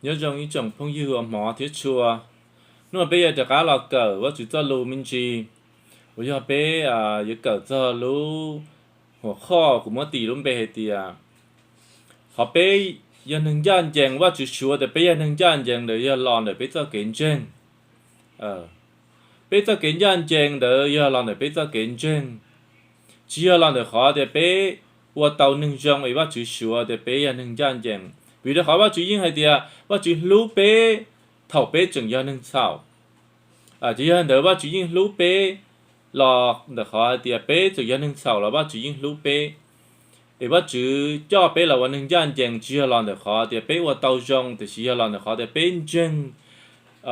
nhớ trong ý chồng phong yêu mỏ thiết chùa nó bây giờจะcá lò cờว่าจุดจะรู้มินจีว่าจะไปอยู่เกิดจะรู้หัวข้อกูมั่วตีลุ้มไปเหตีhọไปยันหนึ่งย่านแจงว่าจุดชัวแต่ไปยันหนึ่งย่านแจงเดี๋ยวยันหลอนเดี๋ยวไปเจอเก่งเจงไปเจอเก่งย่านแจงเดี๋ยวยันหลอนเดี๋ยวไปเจอเก่งเจงchỉยันหลอนเดี๋ยวเขาเดี๋ยวไปว่าเตาหนึ่งจงไอ้ว่าจุดชัวเดี๋ยวไปยันหนึ่งย่านแจงvì đó họว่าจุดยิ่งให้เดียว่าจุดรู้ไปเท่าไปจึงยันหนึ่งเศร้าchỉ hơn đỡ ba chủ nhân lú bê lò đỡ khó thì bê chủ nhân hưng sầu là ba chủ nhân lú bê để ba chủ cho bê làวันหนึ่งย่านแจงchỉ là đỡ khó thì bêว่าtàu rong thì chỉ là đỡ khó thì bê chân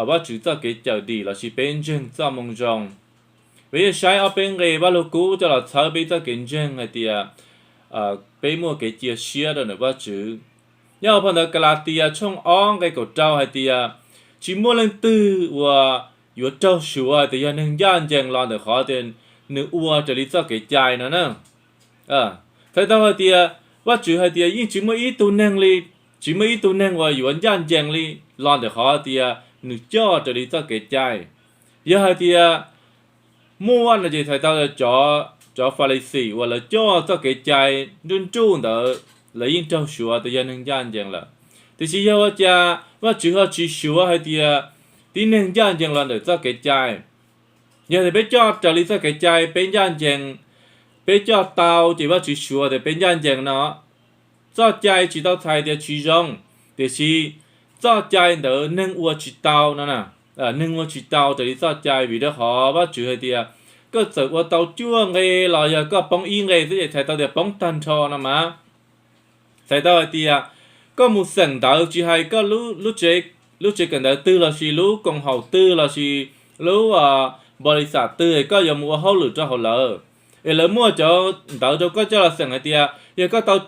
ba chủ cho cái chợ đi là chỉ bê chân cho mong rong bây giờ sai ở bên này ba lô cũ cho là thở bê cho cái chân hay thì bê mua cái chia sẻ đó nữa ba chủ nhau phần đó cái là thì trong ong cái cổ trâu hay thì chỉ mua lên từ vàอยู่เจ้าชัวแต่ยังหนึ่งย่านแจงรอนแต่ขอเตือนหนึ่งอัวจะลิซ่าเกจใจนะเนอะใช่ตัวเดียว่าจุให้เดียยิ่งจิมอีตัวหนึ่งเลยจิมอีตัวหนึ่งว่าอยู่ย่านแจงเลยรอนแต่ขอเดียหนึ่งเจ้าจะลิซ่าเกจใจยังให้เดียมั่วนะจีใช่ตัวจ่อฟาริสีว่าละเจ้าจะเกจใจรุ่นจูนเดอเลยยิ่งเจ้าชัวแต่ยังหนึ่งย่านแจงละแต่ชี้ว่าจะว่าจุเขาชี้ชัวให้เดียที่หนึ่งย่านแจงหลอนเดือดจะเกจใจอย่าแต่ไปจอดจะลิซ่าเกจใจเป็นย่านแจงไปจอดเตาจีว่าจีชัวแต่เป็นย่านแจงเนาะจอดใจจีเตาไทยเดียชีจงเดียชีจอดใจเดือหนึ่งอัวจีเตานั่นน่ะหนึ่งอัวจีเตาจะลิซ่าใจวิธีขอว่าจือให้เดียก็เจอว่าเตาจ้วงเงยหล่อยก็ป้องอิงเงยที่จะใช้เตาเดียป้องตันชอนะมาใช้เตาเดียก็มุสันเตาจีให้ก็รู้เจlúc chỉ cần đầu tư là gì lúc còn hậu tư là gì lúc bồi sản tư có dùng mua hậu lửa cho hậu lỡ lỡ mua cho tàu cho có cho là sẵn tiệt giờ có tàu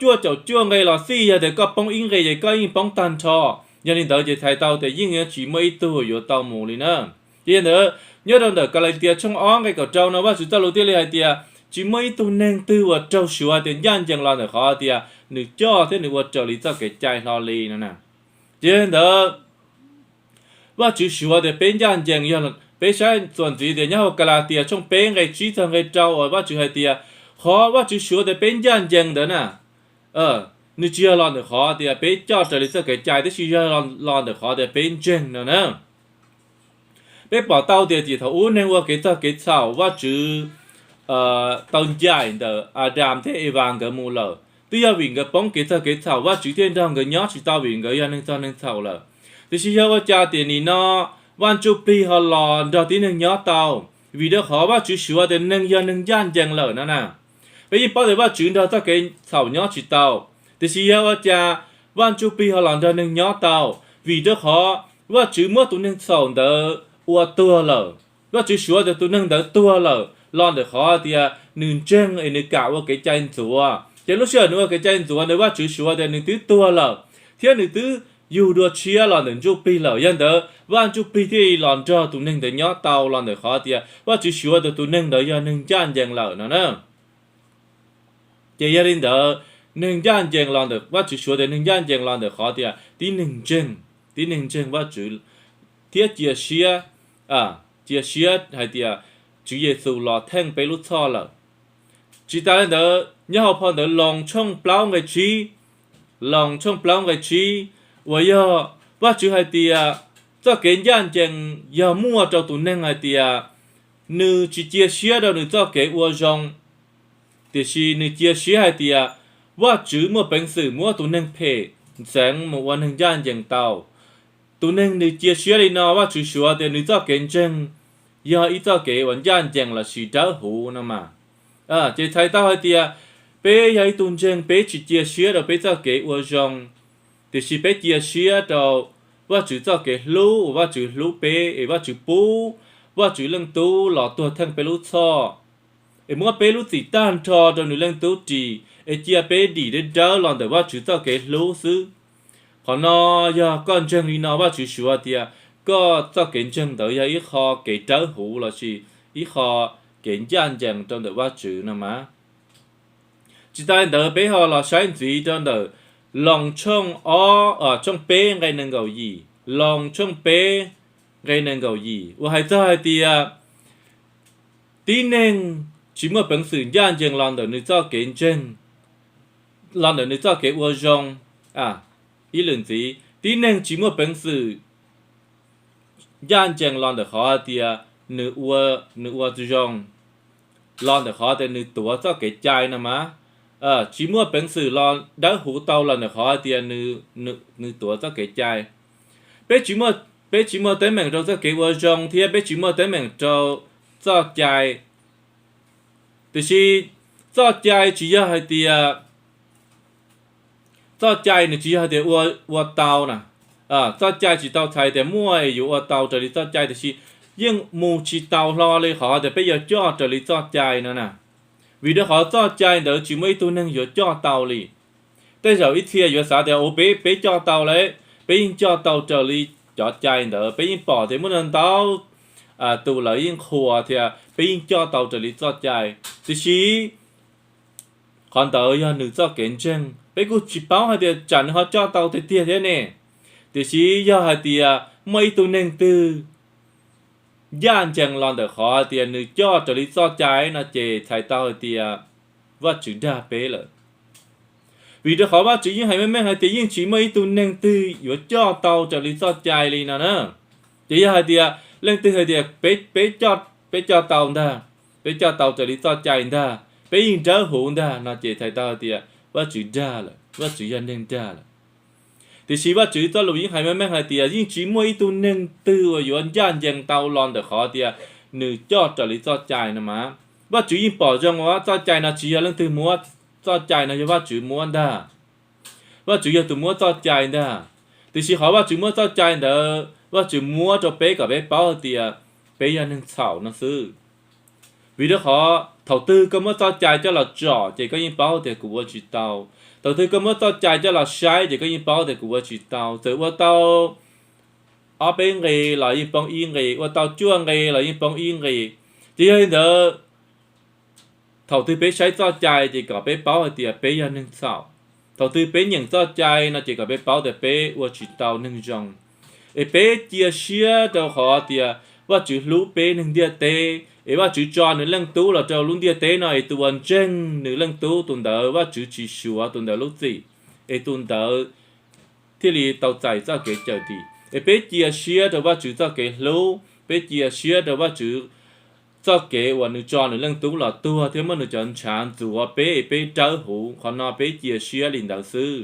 chua ngay là xì giờ thì có bông in ngay giờ có in bông tan cho giờ nên tàu chỉ thay tàu thìยิ่งchỉ mấy tuổi rồi tàu mù đi nữa giờ nữa nhớ đâu được cái này tiệt trong óng cái cầu trâu nó bắt chúng ta đầu tiên là tiệt chỉ mấy tuổi nên tư và trâu sữa thì nhân chẳng lo được khó tiệt nữ cho thế nữ và trâu lý cho cái chai lo lì nữa nè giờ nữaว่าจุดชัวแต่เป็นย่านแจงยันเป็นใช้ส่วนจีเดียเนี่ยกะลาเตียช่องเป็นไงชี้ทางไงเจ้าว่าจุดให้เตียขอว่าจุดชัวแต่เป็นย่านแจงเด้อน่ะนึกเชื่อรอนเด้อขอเตียเป็นเจ้าจะลิซ่าเกจใจที่ชี้รอนเด้อขอแต่เป็นแจงเด้อนะเป็นป่าเต้าเตียจีเขาอู้เนี่ยว่าเกจเกจเศร้าว่าจุดตอนใหญ่เด้ออาดามเทเอวางกับมูเลอตียวิ่งกับป้องเกจเศร้าว่าจุดเทียนทางกับย้อนจุดตาวิ่งกับยันหนึ่งตอนหนึ่งเศร้าเลยที่ชี้ว่าจ่าเตียนี่เนาะวันจุปีฮอลลอนดอกที่หนึ่งย้อนเตาวิดีโอขอว่าจุดชัวแต่หนึ่งยันหนึ่งย่านแจงเลยนั่นน่ะไปยินป้าเลยว่าจุดเราจะเกินเสาย้อนจุดเตาที่ชี้ว่าจ่าวันจุปีฮอลลอนดอกหนึ่งย้อนเตาวิดีโอขอว่าจุดเมื่อตัวหนึ่งสองเดออวตัวเลยว่าจุดชัวแต่ตัวหนึ่งเดอตัวเลยลอนเดอขอเตียหนึ่งเจงไอ้หนึ่งกะว่าเกิดใจสัวจะรู้เชื่อหนูว่าเกิดใจสัวแต่ว่าจุดชัวแต่หนึ่งตื้อตัวเลยเที่ยหนึ่งตื้ออยู่ด้วยเชียร์หล่อนหนึ่งจุดปีเหล่ายันเดอวันจุดปีที่หล่อนเจอตัวหนึ่งเดย้อนเตาหล่อนเดอขอเตียว่าจุดชัวแต่ตัวหนึ่งเดยันหนึ่งย่านแจงเหล่านั่นนะเจียรินเดอหนึ่งย่านแจงหล่อนเดอว่าจุดชัวแต่หนึ่งย่านแจงหล่อนเดอขอเตียที่หนึ่งเจงว่าจุดเทียเจียเชียเจียเชียให้เตียจุดเยซูหล่อแท่งไปลุท่อเหล่าจีตาเดอย่าพอเดลองช่องเปล่าไงชีลองช่องเปล่าไงชีว่าย่อว่าจุให้เตียจะเกณฑ์ย่านแจงอย่ามั่วเจ้าตัวนั่งให้เตียนึกจีเจียเชียเรานึกจะเกอวจงแต่ชีนึกเจียเชียให้เตียว่าจุมั่วเป็นสื่อมั่วตัวนั่งเพแสงมั่ววันหนึ่งย่านแจงเตาตัวนั่งนึกเจียเชียเลยนะว่าจุชัวแต่นึกจะเกณฑ์แจงอย่าอีจะเกวันย่านแจงละชีเจ้าหูนะมาเจ้าไทยเต้าให้เตียเป้ยายตุนแจงเป้จีเจียเชียเราเป้จะเกอวจงแต่ชีเป้เจียเชียเราว่าจุดจะเกลูว่าจุดลูเป้ว่าจุดปูว่าจุดเรื่องตู้หล่อตัวทั้งเปลูช่อมัวเปลูสีต้านทอจนเรื่องตู้จีเจียเป้ดีได้เจ้าหล่อแต่ว่าจุดจะเกลูซื้อพอนอยาก้อนเจงลีนอว่าจุดชัวเตียก็จะเกณฑ์เจงเดี๋ยวยาอีคอเกเจ้าหูละชีอีคอเกณฑ์ย่านเจงจนแต่ว่าจุดนะมาจิตใจเดี๋ยวเป้หอเราใช้สีจนเดี๋ยว lòng trong ó ở trong bế ngay nên gầu gì lòng trong bế ngay nên gầu gì và hay cho thì tí nên chỉ một bằng sự gian dừng lòng được nữ cho kiến chân lòng được nữ cho cái ua rong ý lần gì tí nên chỉ một bằng sự gian dừng lòng được khó thì nữ ua rong lòng được khó thì nữ tuổi cho cái trai nè má chỉ mua bằng sự lo đã hú tàu là được khó thì nữ tuổi cho cái trai bé chỉ mua tới mình cho cái ua rong thì bé chỉ mua tới mình cho trai thì cho trai chỉ là thì cho trai này chỉ là thì ua tàu nè cho trai chỉ tàu thay thì mua ua tàu cho đi cho trai thì nhưng mù chỉ tàu lo lên họ thì bây giờ cho đi cho trai nữa nè vì đó họ cho trai đỡ chỉ mấy tu năng vừa cho tàu li tới giờ ít kia vừa xả thì ô bé cho tàu lấy bé cho tàu cho đi cho trai đỡ bé bỏ thì muốn nên tàu tụ lợi yên khua thì bé cho tàu cho đi cho trai thì còn đỡ giờ nữ cho kiến chân bé cũng chỉ bảo hay thì chẳng họ cho tàu thì tiền thế nè thì giờ hay thì mấy tu năng từ gian chẳng lòng được khó thì nữ cho đi cho trai nó chỉ thay tàu thì vật chữ đa bé rồi vì đó khó bắt chữ như hay mấy hay thì nhưng chỉ mấy tu năng từ vừa cho tàu cho đi cho trai đi nào nữa chỉ hay thì lên từ hay thì bé cho tàu ta bé cho tàu cho đi cho trai ta bé yên trở hụn ta nó chỉ thay tàu thì vật chữ đa rồi vật chữ gian năng đa rồi thì chỉ vật chữ cho lục những hay mấy hay thì nhưng chỉ mấy tu năng từ vừa gian chẳng tàu lòng được khó thì nữ cho đi cho trai nè má vật chữ yên bỏ trong quá cho trai nó chỉ là lên từ múa cho trai nó vật chữ múa ta vật chữ từ múa cho trai ta thì chỉ hỏi vật chữ múa cho trai đó vật chữ múa cho bé cả bé bảo thì bé yên năng xảo nó sư vì đó họ đầu tư có mất cho trai cho là trò chỉ có yên bảo thì của chỉ tàu đầu tư có mất cho trai cho là sai chỉ có yên bảo thì của chỉ tàu từ qua tàu ở bên này là yên bằng yên này qua tàu chuông này là yên bằng yên này chỉ hiện đó đầu tư bé sai cho trai thì cả bé bảo thì bé yên năng xảo đầu tư bé nhận cho trai nó chỉ cả bé bảo thì bé qua chỉ tàu năng rong bé chia sẻ cho họ thìว่าจื้อรู้เป้หนึ่งเดียเตว่าจื้อจอหนึ่งเรื่องตู้เราจะลุ้นเดียเตหน่อยตัวเจงหนึ่งเรื่องตู้ตุนเดอว่าจื้อจีชัวตุนเดอรู้สิตุนเดอที่ลีเตาใจเจ้าเกเจอดีเป้เจียเชียแต่ว่าจื้อเจ้าเกรู้เป้เจียเชียแต่ว่าจื้อเจ้าเกว่าหนึ่งจอหนึ่งเรื่องตู้เราตัวที่มันหนึ่งจอนชานตัวเป้เจ้าหูขอนอเป้เจียเชียลินเดอซื้อ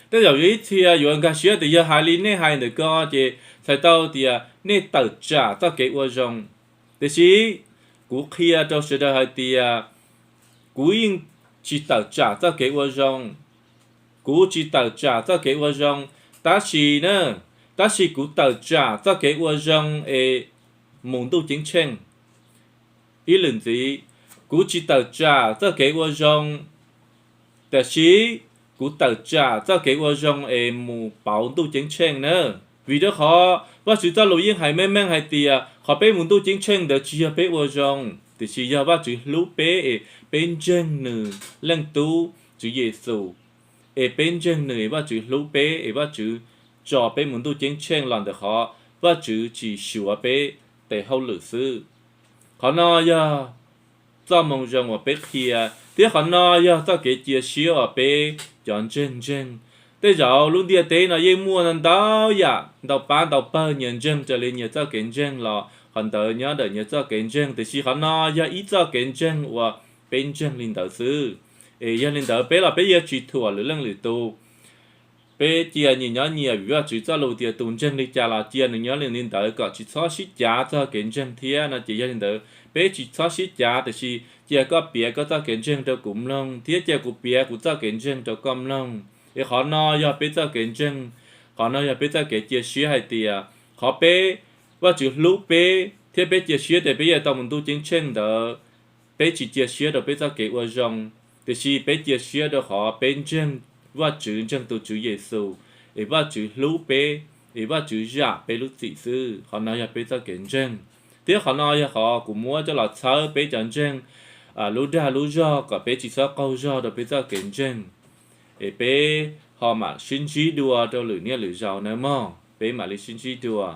แต่เดี๋ยวนี้ที่อยู่อันการเชียแต่ยังหายลินเนี่ยหายหนึ่งก็จะใส่เต้าที่nên tự trả cho cái ua rong, thế chứ cú kia cho sự đời thì cú yên chỉ tự trả cho cái ua rong, cú chỉ tự trả cho cái ua rong, ta chỉ nữa, ta chỉ cú tự trả cho cái ua rong mùng tu chính tranh, ý lần gì, cú chỉ tự trả cho cái ua rong, thế chứ cú tự trả cho cái ua rong mùng bảo tu chính tranh nữa. Vì đó họ và sự cho lối yên hay men hay tiề họ bé muốn tu chính tranh để chia bé vô rong thì chỉ giờ và chữ lú bé bên chân nữ lần tu chữ Giêsu bên chân nữ và chữ lú bé và chữ cho bé muốn tu chính tranh làm được họ và chữ chỉ sửa bé để hậu lử sư họ nói giờ cho mong rằng ở bé kia thì họ nói giờ cho cái chia sẻ ở bé chọn chân thế giờ luôn đi tế nó yên mua nên đó ya đào bán đào bơ nhận chân cho lên nhớ cho kiến chân là hắn tới nhớ đợi nhớ cho kiến chân thì chỉ hắn nói ya ít cho kiến chân và bên chân linh đạo sư ya linh đạo bé là bé ya chỉ thua lưỡi lăng lưỡi tu bé chia nhìn nhớ nhiều vì chỉ cho lụt tiền tuần chân đi trả là chia nhớ linh đạo có chỉ cho xí giá cho kiến chân thế là chỉ ya linh đạo bé chỉ cho xí giá thì chỉ chia có bìa có cho kiến chân cho cũng long thế chia của bìa của cho kiến chân cho com long họ nói giờ bây giờ kiến chân họ nói giờ bây giờ cái chia sẻ hay tiề họ bé và chữ lú bé thế bé chia sẻ để bây giờ tao muốn tu chính chân đó bé chỉ chia sẻ được bây giờ cái ua rong thì chỉ bé chia sẻ được họ bên chân và chữ chân tu chữ Giêsu và chữ lú bé và chữ giả bé lú chỉ sư họ nói giờ bây giờ kiến chân thế họ nói giờ họ cũng muốn cho là sao bé chân chân lú ra lú do cả bé chỉ sao câu do được bây giờ kiến chân bé họ mà xin chí đùa đâu lử nia lử giàu nữa mò bé mà lấy xin chí đùa